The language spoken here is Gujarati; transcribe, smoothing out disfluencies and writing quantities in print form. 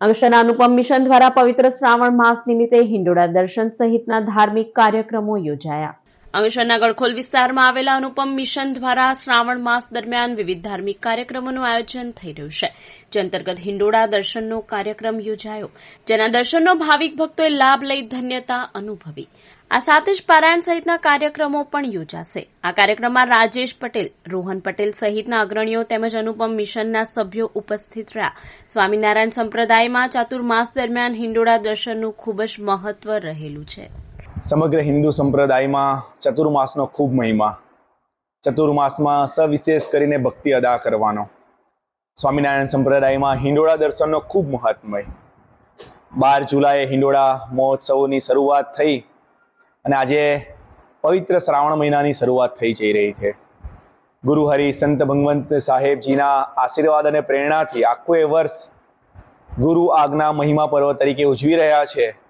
અંકલેશ્વરના અનુપમ મિશન દ્વારા પવિત્ર શ્રાવણ માસ નિમિત્તે હિંડોળા દર્શન સહિતના ધાર્મિક કાર્યક્રમો યોજાયા. અંકલેશ્વરના ગળખોલ વિસ્તારમાં આવેલા અનુપમ મિશન દ્વારા શ્રાવણ માસ દરમિયાન વિવિધ ધાર્મિક કાર્યક્રમોનું આયોજન થઈ રહ્યું છે. જે અંતર્ગત હિંડોળા દર્શનનો કાર્યક્રમ યોજાયો, જેના દર્શનનો ભાવિક ભક્તોએ લાભ લઈ ધન્યતા અનુભવી. આ સાથે જ પારાયણ સહિતના કાર્યક્રમો પણ યોજાશે. આ કાર્યક્રમમાં રાજેશ પટેલ, રોહન પટેલ સહિતના અગ્રણીઓ તેમજ અનુપમ મિશનના સભ્યો ઉપસ્થિત રહ્યા. સ્વામિનારાયણ સંપ્રદાયમાં ચાતુર્માસ દરમિયાન હિંડોળા દર્શનનું ખૂબ જ મહત્વ રહેલું છે. સમગ્ર હિન્દુ સંપ્રદાયમાં ચતુર્માસનો ખૂબ મહિમા. ચતુર્માસમાં સવિશેષ કરીને ભક્તિ અદા કરવાનો. સ્વામિનારાયણ સંપ્રદાયમાં હિંડોળા દર્શનનો ખૂબ મહાત્મય. 12 જુલાઈએ હિંડોળા મહોત્સવની શરૂઆત થઈ અને આજે પવિત્ર શ્રાવણ મહિનાની શરૂઆત થઈ જઈ રહી છે. ગુરુહરિ સંત ભગવંત સાહેબજીના આશીર્વાદ અને પ્રેરણાથી આખું એ વર્ષ ગુરુ આજ્ઞા મહિમા પર્વ તરીકે ઉજવી રહ્યા છે.